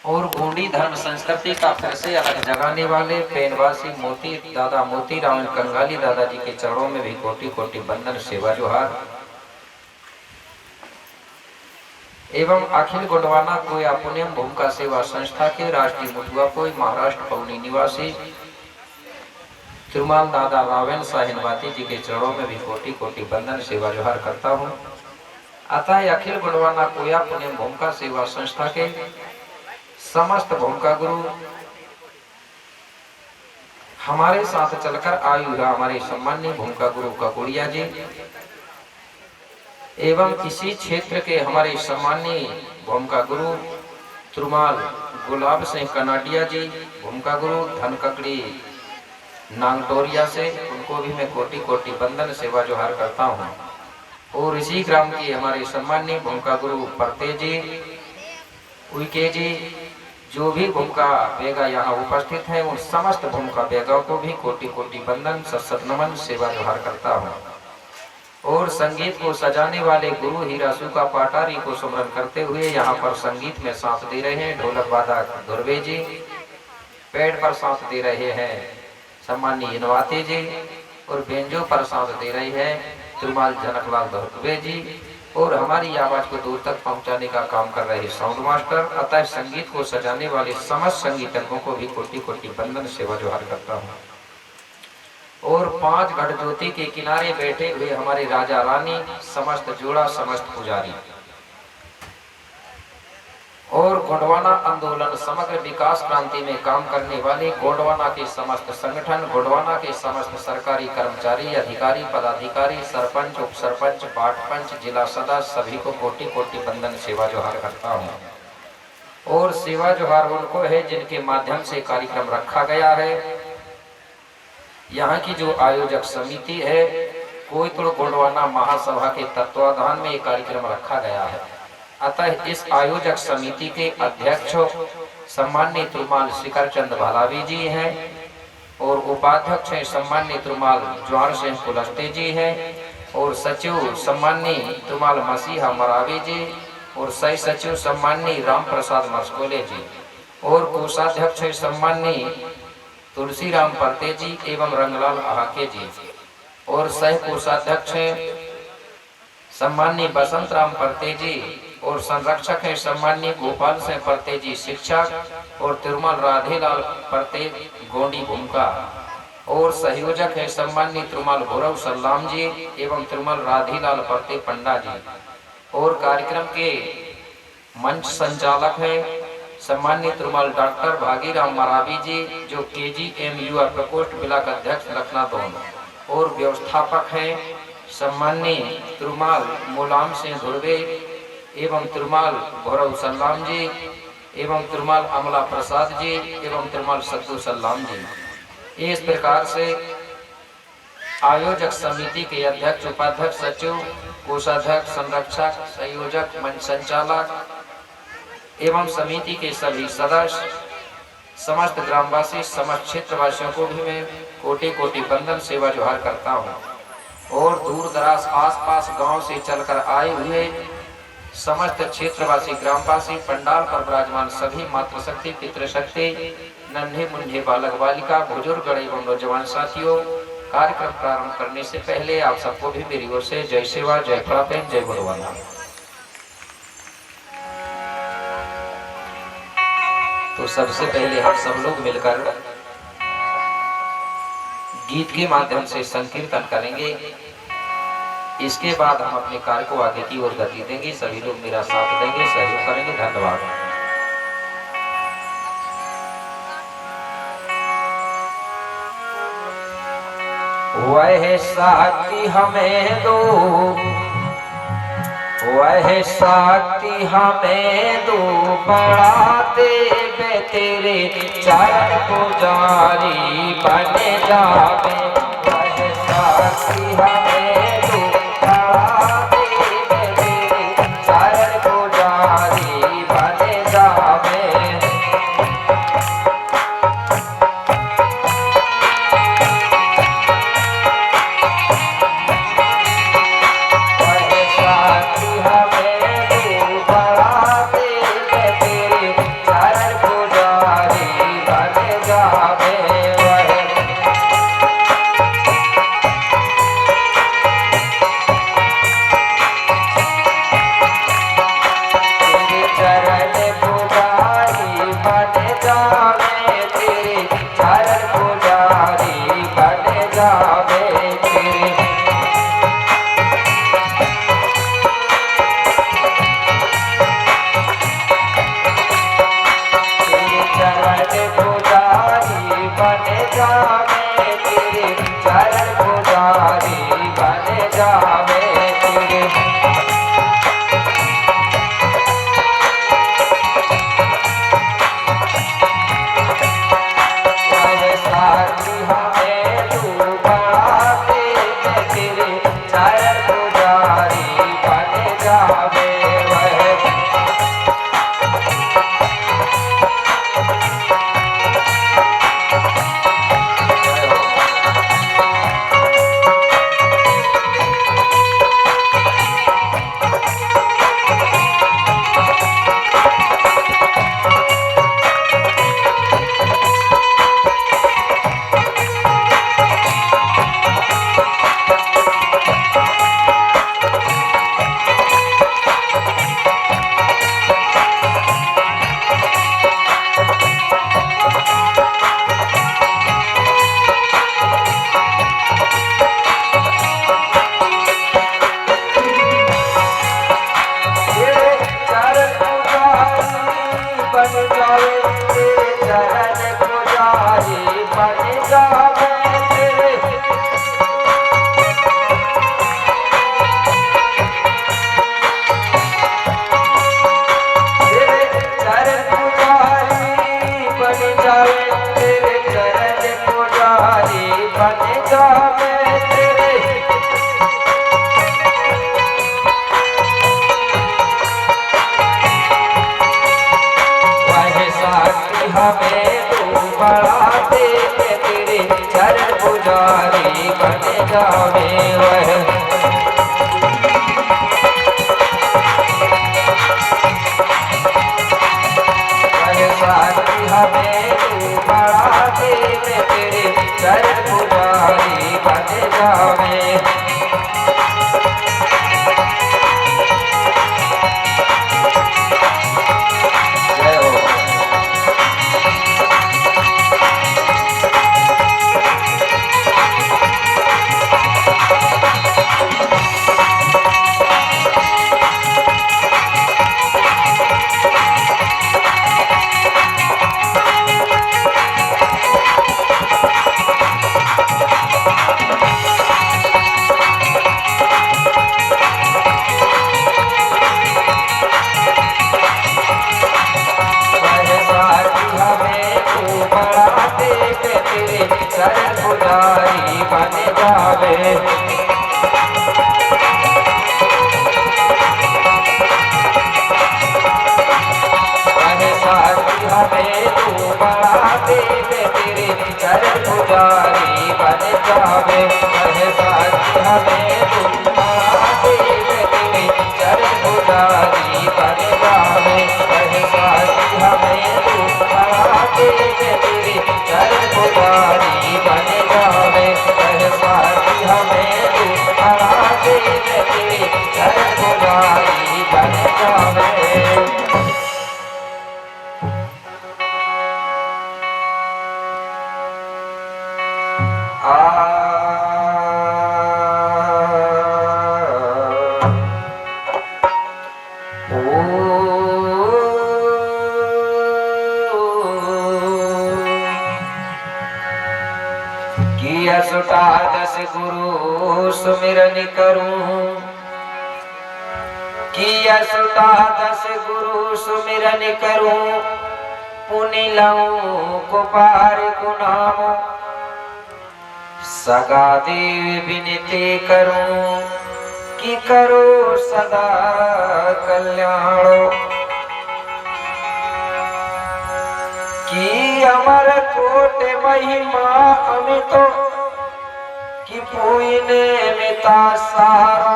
और गोंडी धर्म संस्कृति का फिर से अलग जगाने वाले पेनवासी मोती दादा मोती राम कंगाली दादाजी के चरणों में भी कोटि कोटि बंदन सेवा जोहार। एवं अखिल गोंडवाना कोया पुण्यम भूमिका सेवा संस्था के राष्ट्रीय मुतुआ कोई महाराष्ट्र पौनी निवासी तिरुमाल दादा रावेन साहिनवाती जी के चरणों में भी कोटि कोटि बंदन सेवा जोहार करता हूँ। अतः अखिल गोंडवाना कोया पुण्यम भूमिका सेवा संस्था के समस्त भूमिका गुरु हमारे साथ चलकर आयु हमारे सम्माननीय भूमिका गुरु ककोड़िया जी एवं इसी क्षेत्र के हमारे सम्माननीय भूमिका गुरु तिरुमाल गुलाब सिंह कनाडिया जी भूमिका गुरु धनककड़ी नांगटोरिया से, उनको भी मैं कोटि कोटि बंदन सेवा जोहार करता हूँ। और इसी ग्राम के हमारे सम्माननीय भूमिका गुरु परते जी उइके जी जो भी भूमिका बेगा यहाँ उपस्थित है उन समस्त भूमिका बेगाओं को भी कोटि कोटि बंदन सत नमन सेवा जोहार करता हूँ। और संगीत को सजाने वाले गुरु हीरासु का पाटारी को स्मरण करते हुए यहाँ पर संगीत में साथ दे रहे हैं ढोलक वादक दुर्वे जी, पेड़ पर साथ दे रहे हैं सम्माननीय इनवाते जी और बेंजो पर साथ दे रहे हैं तिरुमाल जनकलाल दुर्वे जी और हमारी आवाज को दूर तक पहुंचाने का काम कर रहे साउंड मास्टर। अतः संगीत को सजाने वाले समस्त संगीतज्ञों को भी कोटि कोटि बंदन सेवा जोहार करता हूँ। और 5 घट ज्योति के किनारे बैठे हुए हमारे राजा रानी समस्त जोड़ा समस्त पुजारी और गोंडवाना आंदोलन समग्र विकास क्रांति में काम करने वाले गोंडवाना के समस्त संगठन, गोंडवाना के समस्त सरकारी कर्मचारी अधिकारी पदाधिकारी सरपंच उप सरपंच वार्ड पंच जिला सदस्य सभी को कोटि कोटि बंदन सेवा जोहार करता हूँ। और सेवा जोहार उनको है जिनके माध्यम से कार्यक्रम रखा गया है। यहाँ की जो आयोजक समिति है कोयतुड़ गोंडवाना महासभा के तत्वाधान में ये कार्यक्रम रखा गया है। अतः इस आयोजक समिति के अध्यक्ष सम्माननीय तिरुमाल शिखर चंद भालावी जी हैं और उपाध्यक्ष हैं सम्माननीय तिरुमाल ज्वार सिंह कुलस्ते जी हैं और सचिव सम्माननीय तिरुमाल मसीहा मरावी जी और सह सचिव सम्माननीय राम प्रसाद मस्कोले जी और कोषाध्यक्ष हैं सम्माननीय तुलसी राम परते जी एवं रंगलाल आहाके जी और सह कोषाध्यक्ष हैं सम्माननीय बसंत राम परते जी और संरक्षक हैं सम्माननीय गोपाल सिंह परते जी शिक्षक और तिरुमल राधेलाल परते गोंडी भूमिका और संयोजक हैं सम्माननीय तिरुमल भैरव सल्लाम जी एवं तिरुमल राधेलाल परते पंडा जी और कार्यक्रम के मंच संचालक हैं सम्माननीय तिरुमल डॉक्टर भागीराम मरावी जी जो KGM युवा प्रकोष्ठ ब्लॉक अध्यक्ष लखनादौन और व्यवस्थापक हैं सम्माननीय तिरुमाल मुलाम सिंह धुर्वे एवं तिरुमाल भैरव सल्लाम जी एवं तिरुमाल अमला प्रसाद जी एवं तिरुमाल सद्दू सल्लाम जी। इस प्रकार से आयोजक समिति के अध्यक्ष उपाध्यक्ष सचिव कोषाध्यक्ष संरक्षक संयोजक मंच संचालक एवं समिति के सभी सदस्य समस्त ग्रामवासी समस्त क्षेत्रवासियों को भी मैं कोटि कोटि बंदन सेवा जोहार करता हूँ। और दूर दराज आसपास गांव से चलकर आए हुए समस्त क्षेत्रवासी ग्रामवासी पंडाल पर विराजमान सभी मातृशक्ति पितृशक्ति नन्हे मुन्ने बालक बालिका बुजुर्ग एवं नौजवान साथियों, कार्यक्रम प्रारंभ करने से पहले आप सबको भी मेरी ओर से जय सेवा जय प्रापेन जय गोंडवाना। तो सबसे पहले हम सब लोग मिलकर गीत के माध्यम से संकीर्तन करेंगे। इसके बाद हम अपने कार्य को आगे की ओर गति देंगे। सभी लोग मेरा साथ देंगे, सहयोग करेंगे। धन्यवाद। वह शक्ति हमें दो, वह शक्ति हमें दो, बढ़ाते वे तेरे चरण पुजारी बने जावे। वह शक्ति हमें दो, बढ़ाते वे तेरे चरण पुजारी बने जावे। हमें बढ़ाते वे तेरे चरण पुजारी बन जावे वह। साथी हमें तू बड़ा देव तेरे चरण पुजारी बन जावे। चरण पुजारी बन जावे। साथी हमें तू बड़ा देव तेरे चरण पुजारी बन जावे। साथी हमें तू बड़ा देव तेरे चरण पुजारी बन जावे। साथी हमें तू बड़ा देव तेरे चरण पुजारी बन जावे। साथी हमें तू बड़ा देव तेरे चरण पुजारी बन जावे। किया सुटादस गुरु सुमिरन करूं। किया सुटादस गुरु सुमिरन करूं। पुनि लऊं को पार को नाम। सगा देव विनती करूं कि करो सदा कल्याण। कि अमर कोट महिमा अमित कि पुइने मिता सारा।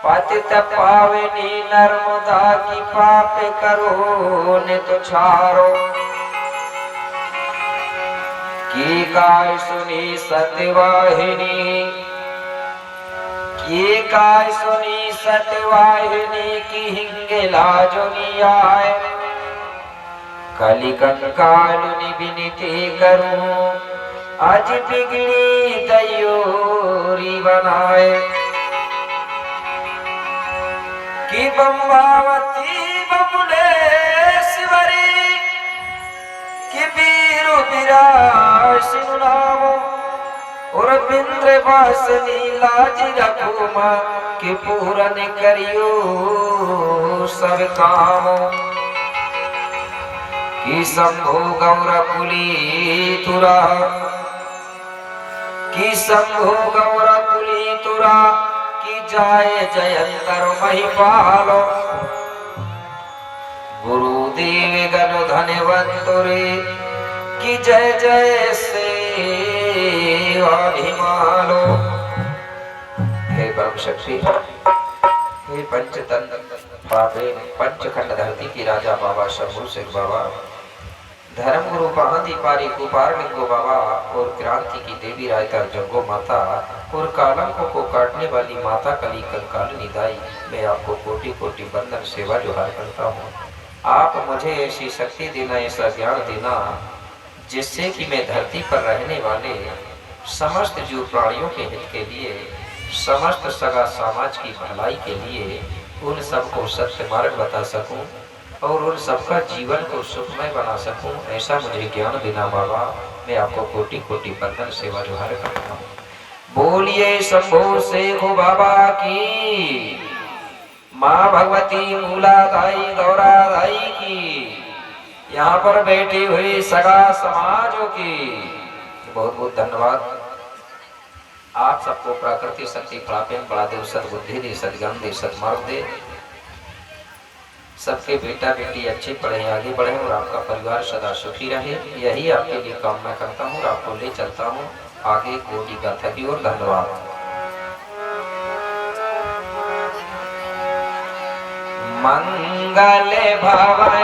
पतित पावनी नर्मदा की पाप करो ने तो छारो। की काय सुनी सत्यवाहिनी। की काय सुनी सत्यवाहिनी की हिंगेला जोनी आए। कली कंकालुनि विनती करूं आज बिगड़ी तैयोरी बनाए। कि बम्बावती बमुलेश्वरी कि वीरु विरासिनु नामो। और बिंद्रवासिनी लाज रखुमा कि पूरन करियो सब कामो। कि शंभु गौर पुलितुरा। कि शंभु गौर पुलितुरा कि जाय जयंतर महिपालो। गुरुदेव गण धन्यवंतुरे कि जय जय सेवा हिमालो। हे परम शक्ति, हे पंचतन पावे पंचखंड धरती की राजा बाबा शंभू सिंह बाबा, धर्म गुरु पाहती पारी कुपारलिंगो बाबा और क्रांति की देवी रायता जंगो माता और कालंकों को काटने वाली माता कली कंकाल निदाई, मैं आपको कोटि कोटि बंदन सेवा जोहार करता हूँ। आप मुझे ऐसी शक्ति देना, ऐसा ज्ञान देना जिससे कि मैं धरती पर रहने वाले समस्त जीव प्राणियों के हित के लिए, समस्त सगा समाज की भलाई के लिए उन सबको सत्य मार्ग बता सकूं और उन सबका जीवन को सुखमय बना सकूं, ऐसा मुझे ज्ञान देना बाबा। मैं आपको कोटि कोटि बंदन सेवा जोहार करता हूँ। बोलिए शंभू शेखो बाबा की, माँ भगवती मूलाधाई गौराधाई की, यहाँ पर बैठे हुए सगा समाजों की बहुत बहुत धन्यवाद। आप सबको प्रकृति शक्ति प्राप्त बड़ा देव सदबुद्धि दे, सदगम दे, सदमार्ग दे। सबके बेटा बेटी अच्छे पढ़े, आगे बढ़े और आपका परिवार सदा सुखी रहे, यही आपके लिए कामना करता हूँ और आपको ले चलता हूँ। आगे कोटि गाथा की ओर। धन्यवाद। मंगल भवन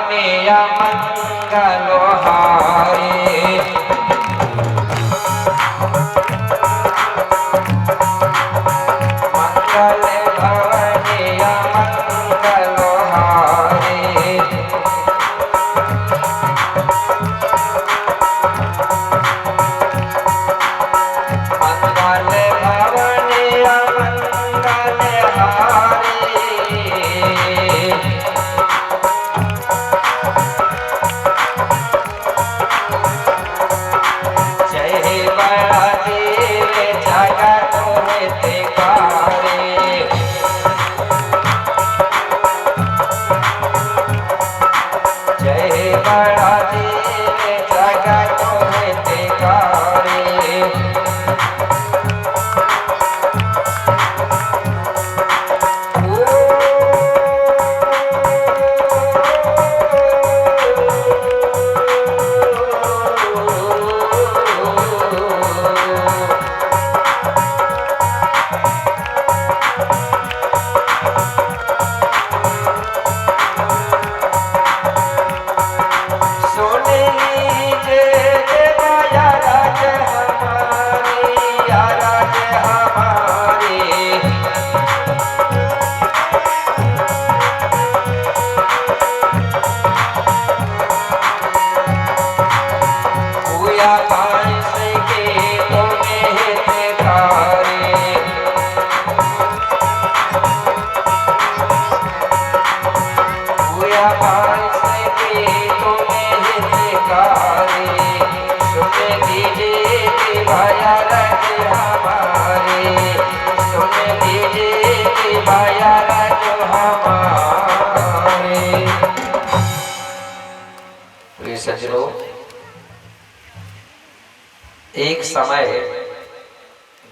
मंगलो हारे, मंगल भवन मंगलो हारे, मंगल भवन मंगल हारे, जय बड़ा देव जगत हितकारी, जय बड़ा देव जगत हितकारी, सुन लीजिए माया राज हमारी, या राज हमारी, पूया पांच के तुम्हें हितकारी, पूया पांच के तुम्हें हितकारी, सुन लीजिए माया राज हमारी, सुन लीजिए माया राज हमारी। प्रिय सज्जनों, एक समय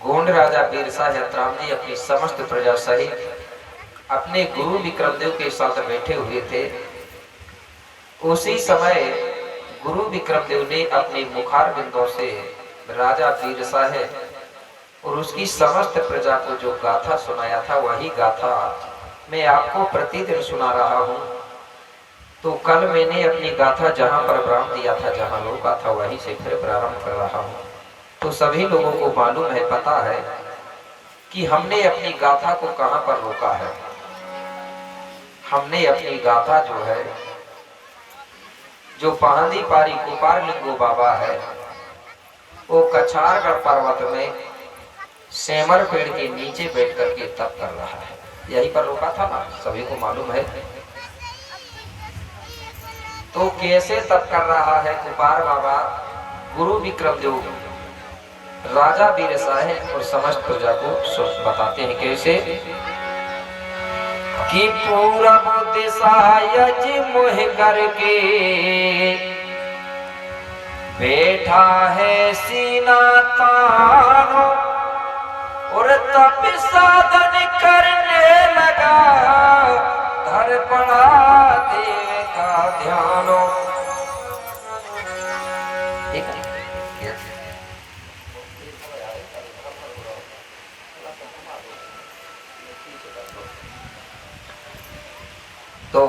गोंड राजा बिरसा यत्राम जी अपनी समस्त प्रजा सहित अपने गुरु विक्रमदेव के साथ बैठे हुए थे। उसी समय गुरु विक्रमदेव ने अपने मुखार बिंदों से राजा बिरसा है और उसकी समस्त प्रजा को जो गाथा सुनाया था, वही गाथा मैं आपको प्रतिदिन सुना रहा हूँ। तो कल मैंने अपनी गाथा जहाँ पर विराम दिया था, जहाँ रोका था, वहीं से फिर प्रारंभ कर रहा हूँ। तो सभी लोगों को मालूम है, पता है कि हमने अपनी गाथा को कहाँ पर रोका है। हमने अपनी गाथा जो है, जो पहाड़ी पारी कुपार लिंगो बाबा है, वो कछारगढ़ पर्वत में सेमर पेड़ के नीचे बैठ करके तप कर रहा है। यहीं पर रोका था ना, सभी को मालूम है। तो कैसे तप कर रहा है कुपार बाबा, गुरु विक्रमदेव राजा बिरसा है और समस्त प्रजा को बताते हैं कैसे कि पूरब दिशा यज मोह करके बैठा है सीना तानो और तप साधन करने लगा, धर पड़ा देव का ध्यानो। तो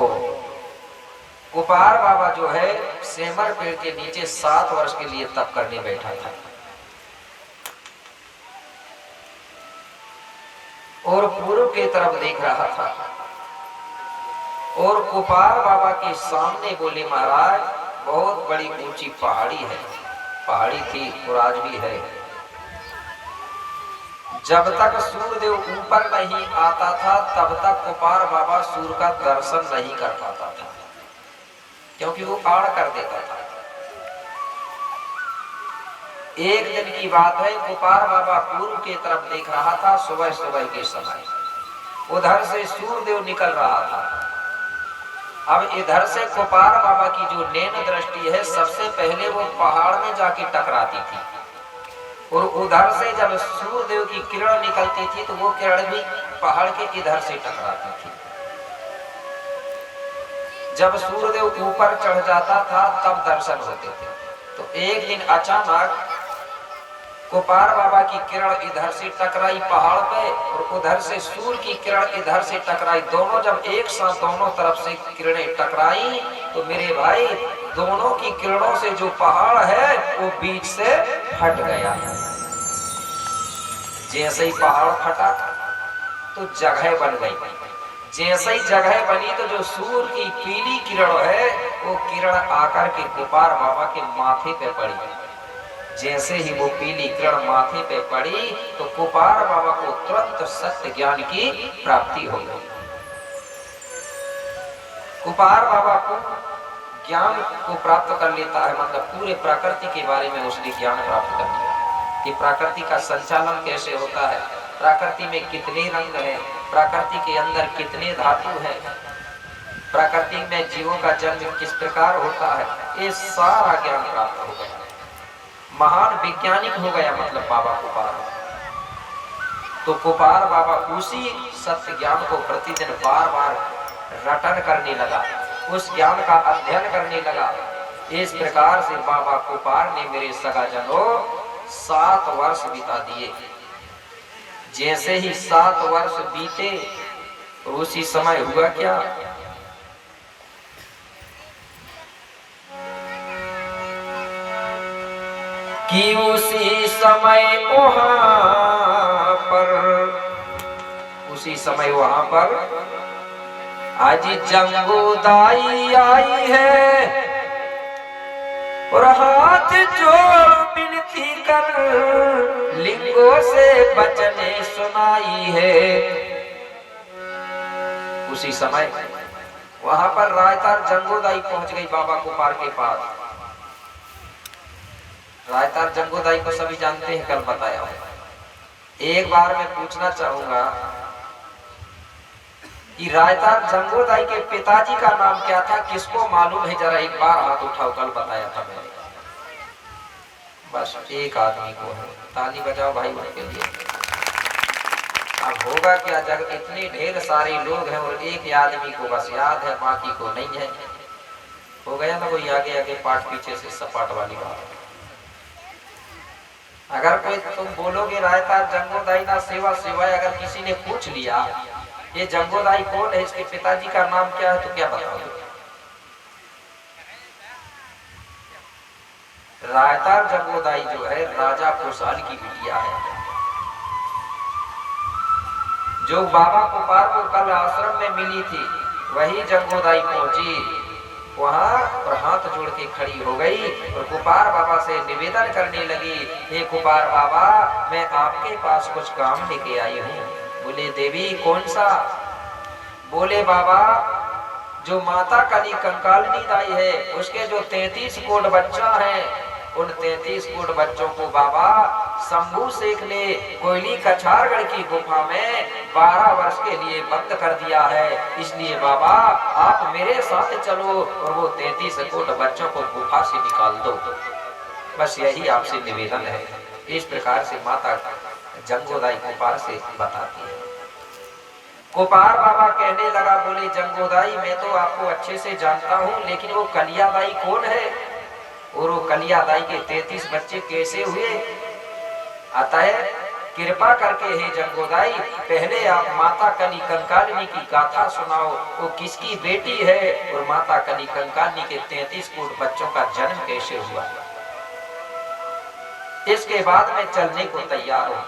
कुपार बाबा जो है सेमर पेड़ के नीचे 7 वर्ष के लिए तप करने बैठा था और पूर्व की तरफ देख रहा था। और कुपार बाबा के सामने बोले, महाराज बहुत बड़ी ऊंची पहाड़ी है, पहाड़ी थी और आज भी है। जब तक सूर्यदेव ऊपर नहीं आता था, तब तक कुपार बाबा सूर्य का दर्शन नहीं कर पाता था, क्योंकि वो आड़ कर देता था। एक दिन की बात है, कुपार बाबा पूर्व की तरफ देख रहा था सुबह सुबह के समय। उधर से सूर्यदेव निकल रहा था। अब इधर से कुपार बाबा की जो नैन दृष्टि है, सबसे पहले वो पहाड़ में जाके टकराती थी और उधर से जब सूर्यदेव की किरण निकलती थी तो वो किरण भी पहाड़ के इधर से टकराती थी। जब सूर्यदेव ऊपर चढ़ जाता था तब दर्शन होते थे। तो एक दिन अचानक कुपार बाबा की किरण इधर से टकराई पहाड़ पे और उधर से सूर्य की किरण इधर से टकराई। दोनों जब एक साथ दोनों तरफ से किरणें टकराई तो मेरे भाई दोनों की किरणों से जो पहाड़ है वो बीच से फट गया। जैसे ही पहाड़ फटा तो जगह बन गई। जैसे ही जगह बनी तो जो सूर्य की पीली किरण है वो किरण आकर के कुपार बाबा के माथे पे पड़ी। जैसे ही वो पीली किरण माथे पे पड़ी तो कुपार बाबा को तुरंत सत्य ज्ञान की प्राप्ति हो गई। कुपार बाबा को ज्ञान को प्राप्त कर लेता है, मतलब पूरे प्रकृति के बारे में उसने ज्ञान प्राप्त कर लिया कि प्रकृति का संचालन कैसे होता है, प्रकृति में कितने रंग हैं, प्रकृति के अंदर कितने धातु हैं, प्रकृति में जीवों का जन्म किस प्रकार होता है, ये सारा ज्ञान प्राप्त हो गया। महान वैज्ञानिक हो गया मतलब बाबा कुपार। तो कुपार बाबा उसी सत्य ज्ञान को प्रतिदिन बार बार रटन करने लगा, उस ज्ञान का अध्ययन करने लगा। इस प्रकार से बाबा कुपार ने मेरे सगाजनों 7 वर्ष बिता दिए। जैसे ही 7 वर्ष बीते उसी समय हुआ क्या, कि उसी समय वहां पर आज जंगोदाई आई है और हाथ जोड़ विनती कर लिंगों से बचने सुनाई है। उसी समय वहां पर रायतार जंगोदाई पहुंच गई बाबा कुपार के पास। रायतार जंगोदाई को सभी जानते हैं, कल बताया होगा। एक बार मैं पूछना चाहूंगा कि रायतार जंगोदाई के पिताजी का नाम क्या था, किसको मालूम है? जरा एक बार हाथ उठाओ, कल बताया था मैंने। बस एक आदमी को है, ताली बजाओ भाई उनके लिए। अब होगा क्या, जब इतने ढेर सारे लोग हैं और एक आदमी को बस याद है, बाकी को नहीं है। हो गया ना कोई आगे आगे पाठ पीछे से सपाट वाली बात। अगर कोई तुम बोलोगे रायतार जंगोदाई ना सेवा सिवाय, अगर किसी ने पूछ लिया ये जंगोदाई कौन है, इसके पिताजी का नाम क्या है, तो क्या बताओगे? रायतार जंगोदाई जो है राजा खुशहाल की बिटिया है। जो बाबा कुपार को कल आश्रम में मिली थी वही जंगोदाई पहुंची वहां और हाथ जोड़ के खड़ी हो गई और कुपार बाबा से निवेदन करने लगी, हे कुपार बाबा मैं आपके पास कुछ काम लेके आई हूँ। बोले देवी कौन सा? बोले बाबा जो माता काली कंकालिनी दाई है उसके जो 33 कोट बच्चा है, उन 33 कोट बच्चों को बाबा शंभू शेख ने कोयली कछारगढ़ की गुफा में 12 वर्ष के लिए बंद कर दिया है। इसलिए बाबा आप मेरे साथ चलो और वो 33 कोट बच्चों को गुफा से निकाल दो। बस यही आपसे निवेदन है। इस प्रकार से माता जंगोदाई कुपार से बताती है। कुपार बाबा कहने लगा, बोले जंगोदाई मैं तो आपको अच्छे से जानता हूँ, लेकिन वो कलियादाई कौन है और वो कलियादाई के 33 बच्चे कैसे हुए? अतः कृपा करके हे जंगोदाई पहले आप माता कली कंकालिनी की गाथा सुनाओ, वो किसकी बेटी है और माता कली कंकालिनी के 33 कोट बच्चों का जन्म कैसे हुआ। इसके बाद मैं चलने को तैयार हूं।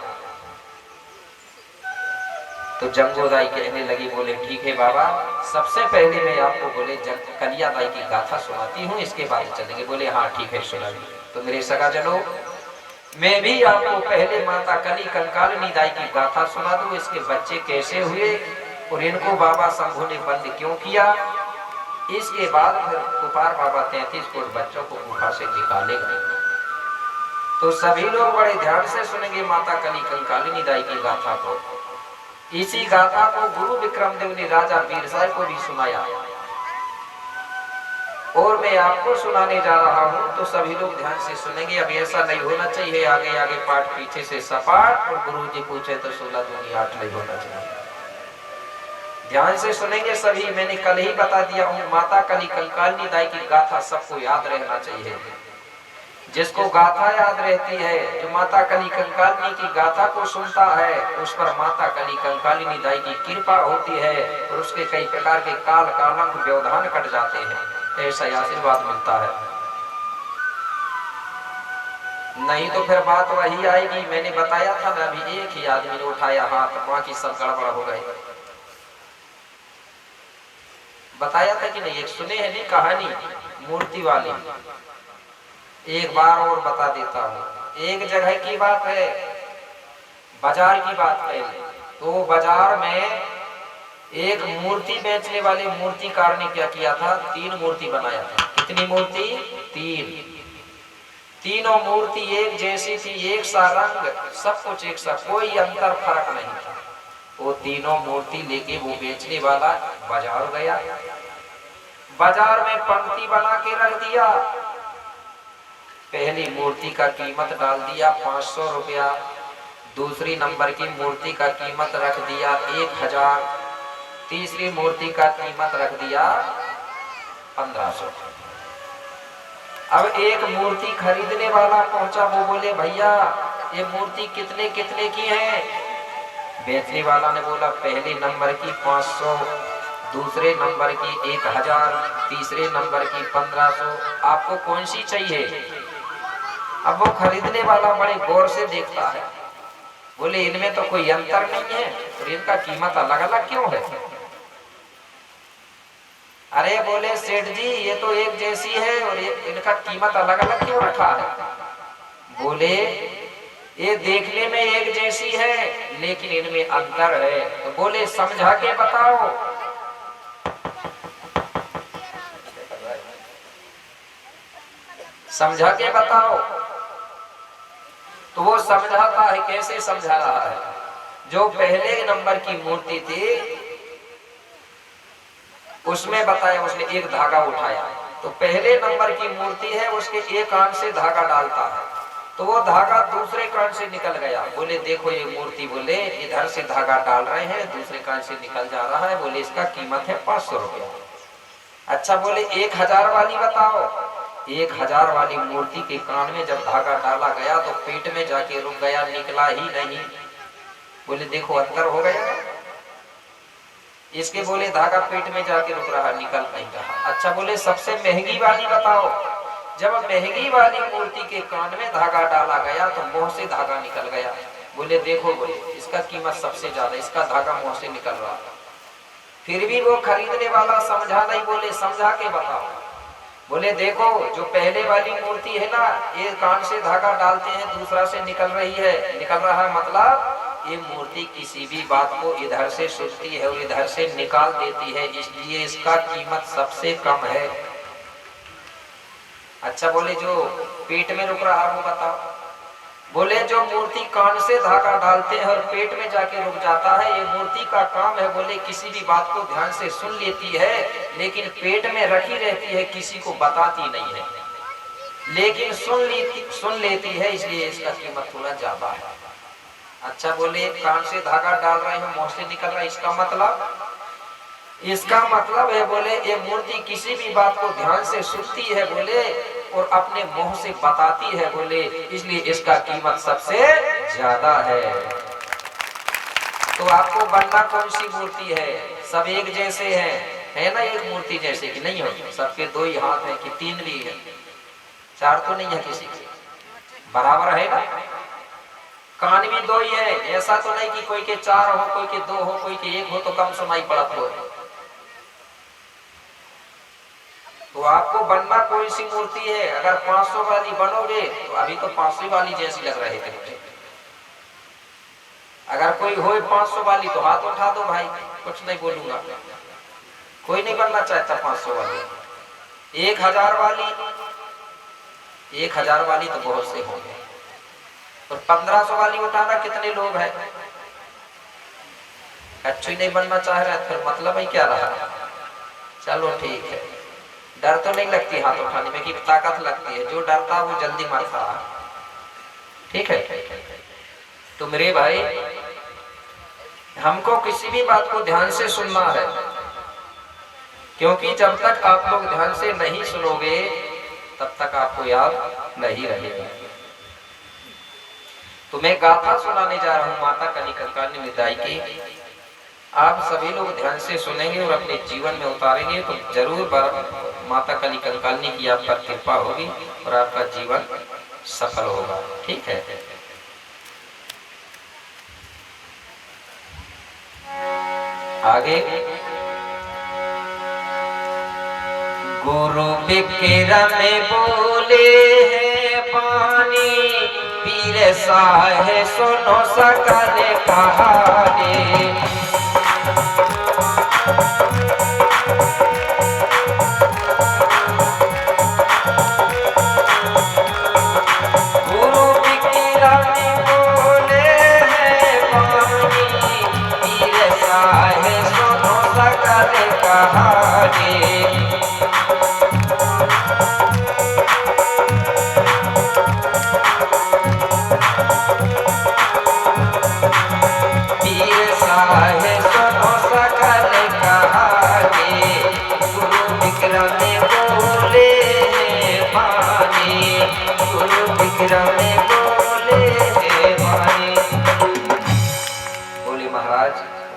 तो जंगोदाई कहने लगी, बोले ठीक है बाबा, सबसे पहले मैं आपको बोले कलियादाई की गाथा सुनाती हूँ, इसके बाद चलेंगे। बोले हाँ ठीक है सुनाइए। तो मेरे सगा जनों मैं भी आपको पहले माता कली कंकालिनी दाई की गाथा सुना दूं, इसके बच्चे कैसे हुए और इनको बाबा शंभू ने बंद क्यों किया। इसके बाद फिर कुपार बाबा 33 कोट बच्चों को गुफा से निकालेगा। तो सभी लोग बड़े ध्यान से सुनेंगे माता कली कंकालिनी दाई की गाथा को। इसी गाथा को गुरु विक्रमदेव ने राजा वीरसाई को भी सुनाया और मैं आपको सुनाने जा रहा हूं, तो सभी लोग ध्यान से सुनेंगे। अब ऐसा नहीं होना चाहिए आगे आगे पाठ पीछे से सपाट और गुरुजी पूछे तो 16 दूनी 8 नहीं होना चाहिए। ध्यान से सुनेंगे सभी। मैंने कल ही बता दिया हूं, माता कली कंकालिनी दाई की गाथा सबको याद रहना चाहिए। जिसको गाथा याद रहती है, जो माता कली कंकालिनी की गाथा को सुनता है, उस पर माता कली कंकालिनी दाई की कृपा होती है और उसके कई प्रकार के काल कालंक व्यवधान कट जाते हैं, ऐसा आशीर्वाद मिलता है। नहीं तो फिर बात वही आएगी, मैंने बताया था ना, अभी एक ही आदमी ने उठाया हाथ, बाकी सब गड़बड़ हो गए। बताया था कि नहीं? एक सुने है नहीं कहानी मूर्ति वाली, एक बार और बता देता हूँ। एक जगह की बात है, बाजार की बात है। तो बाजार में एक मूर्ति बेचने वाले मूर्तिकार ने क्या किया था, 3 मूर्ति बनाया था। कितनी मूर्ति? 3। तीनों मूर्ति एक जैसी थी, एक सा रंग, सब कुछ एक सा, कोई अंतर फर्क नहीं था। वो तीनों मूर्ति लेके वो बेचने वाला बाजार गया, बाजार में पंक्ति बना के रख दिया। पहली मूर्ति का कीमत डाल दिया 500 रुपया, दूसरी नंबर की मूर्ति का कीमत रख दिया 1000, तीसरी मूर्ति का कीमत रख दिया 1500। अब एक मूर्ति खरीदने वाला पहुंचा, वो बोले भैया ये मूर्ति कितने कितने की है? बेचने वाला ने बोला पहले नंबर की 500, दूसरे नंबर की 1000, तीसरे नंबर की 1500, आपको कौन सी चाहिए? अब वो खरीदने वाला बड़े गौर से देखता है, बोले इनमें तो कोई अंतर नहीं है और इनका कीमत अलग अलग क्यों है? अरे बोले सेठ जी ये तो एक जैसी है और इनका कीमत अलग अलग क्यों रखा है? बोले ये देखने में एक जैसी है लेकिन इनमें अंतर है। तो बोले समझा के बताओ। समझा के बताओ। तो वो समझाता है, कैसे समझा रहा है? जो पहले नंबर की मूर्ति थी उसमें बताया, उसने एक धागा उठाया, तो पहले नंबर की मूर्ति है उसके एक कान से धागा डालता है तो वो धागा दूसरे कान से निकल गया। बोले देखो ये मूर्ति, बोले इधर से धागा डाल रहे हैं दूसरे कान से निकल जा रहा है, बोले इसका कीमत है 500 रुपया। अच्छा बोले 1000 वाली बताओ। 1000 वाली मूर्ति के कान में जब धागा डाला गया तो पेट में जाके रुक गया, निकला ही नहीं। बोले देखो अंतर हो गया। इसके बोले धागा पेट में जाके रुक रहा, निकल नहीं रहा। अच्छा बोले सबसे महंगी वाली बताओ। जब महंगी वाली मूर्ति के कान में धागा डाला गया तो मुंह से धागा निकल गया। बोले देखो, बोले इसका कीमत सबसे ज्यादा, इसका धागा मुंह से निकल रहा। फिर भी वो खरीदने वाला समझा नहीं, बोले समझा के बताओ। बोले देखो जो पहले वाली मूर्ति है ना, ये कान से धागा डालते हैं दूसरा से निकल रही है, निकल रहा है, मतलब ये मूर्ति किसी भी बात को इधर से सुनती है और इधर से निकाल देती है, इसलिए इसका कीमत सबसे कम है। अच्छा बोले जो पेट में रुक रहा वो बताओ। बोले जो मूर्ति कान से धागा डालते हैं और पेट में जाके रुक जाता है, ये मूर्ति का काम है, बोले किसी भी बात को ध्यान से सुन लेती है लेकिन पेट में रखी रहती है, किसी को बताती नहीं है, लेकिन सुन लेती है, इसलिए इसका कीमत थोड़ा ज्यादा है। अच्छा बोले कान से धागा डाल रहे हैं मुंह से निकल रहा है, इसका मतलब है बोले ये मूर्ति किसी भी बात को ध्यान से सुनती है बोले और अपने मुंह से बताती है बोले, इसलिए इसका कीमत सबसे ज्यादा है। तो आपको बनना कौन सी मूर्ति है? सब एक जैसे हैं, है ना? एक मूर्ति जैसे कि नहीं हो, सबके 2 ही हाथ है कि 3 भी है, 4 तो नहीं है, किसी के बराबर है ना? कान भी 2 ही है, ऐसा तो नहीं कि कोई के 4 हो, कोई के 2 हो, कोई के 1 हो तो कम सुनाई पड़त हो। तो आपको बनना कोई सी मूर्ति है? अगर 500 वाली बनोगे तो अभी तो 500 वाली जैसी लग रहे थे। अगर कोई हो 500 वाली तो हाथ उठा दो भाई, कुछ नहीं बोलूंगा। कोई नहीं बनना चाहता 500 वाली। 1000 वाली, 1000 वाली तो बहुत से होंगे, और 1500 वाली उठाना कितने लोग हैं? अच्छी नहीं बनना चाह रहा है, फिर मतलब ही क्या रहा? चलो ठीक है, डर तो नहीं लगती हाथ उठाने में, कि ताकत लगती है, जो डरता वो जल्दी मरता। ठीक है? तो मेरे भाई हमको किसी भी बात को ध्यान से सुनना है, क्योंकि जब तक आप लोग ध्यान से नहीं सुनोगे तब तक आपको याद नहीं रहेगा। तो मैं गाथा सुनाने जा रहा हूं माता काली कंकालिनी निदाई की। आप सभी लोग ध्यान से सुनेंगे और अपने जीवन में उतारेंगे तो जरूर माता काली कंकालिनी की आप पर कृपा होगी और आपका जीवन सफल होगा। ठीक है। आगे गुरु विक्रम बोले हैं पानी पीर साहे सुनो सकल कहानी। गुरु विक्रम बोले हैं पानी पीर साहे सुनो सकल कहानी। बोले महाराज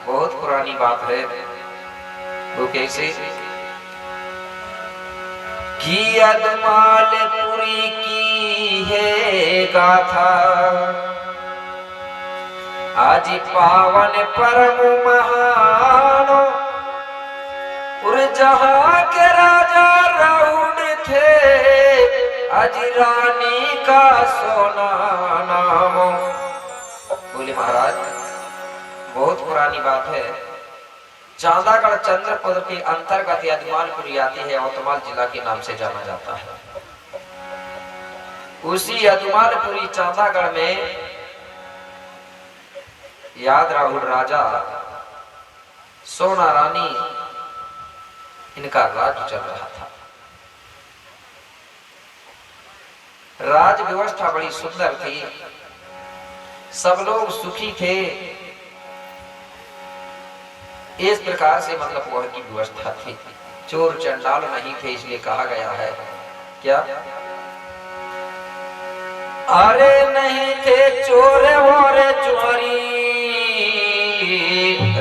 बहुत पुरानी बात है। वो कैसे कि अदमालपुरी की है गाथा आज पावन परम महान जहाँ के राजा राउंड थे आज रानी का सोना नाम। बोले महाराज बहुत पुरानी बात है। चांदागढ़ चंद्रपुर के अंतर्गत यदमालपुरी आती है, औतमाल जिला के नाम से जाना जाता है। उसी यदमालपुरी चांदागढ़ में याद राहुल राजा सोना रानी इनका राज चल रहा था। राज व्यवस्था बड़ी सुंदर थी, सब लोग सुखी थे। इस प्रकार से मतलब वह की व्यवस्था थी। चोर चंडाल नहीं थे, इसलिए कहा गया है क्या अरे नहीं थे चोर और चोरी।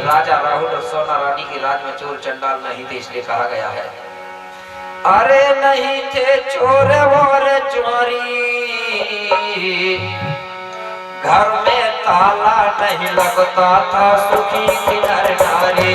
राजा राहुल और सोना रानी के राज में चोर चंडाल नहीं थे, इसलिए कहा गया है अरे नहीं थे चोर और चोरी। घर में ताला नहीं लगता था, सुखी थी नर नारी।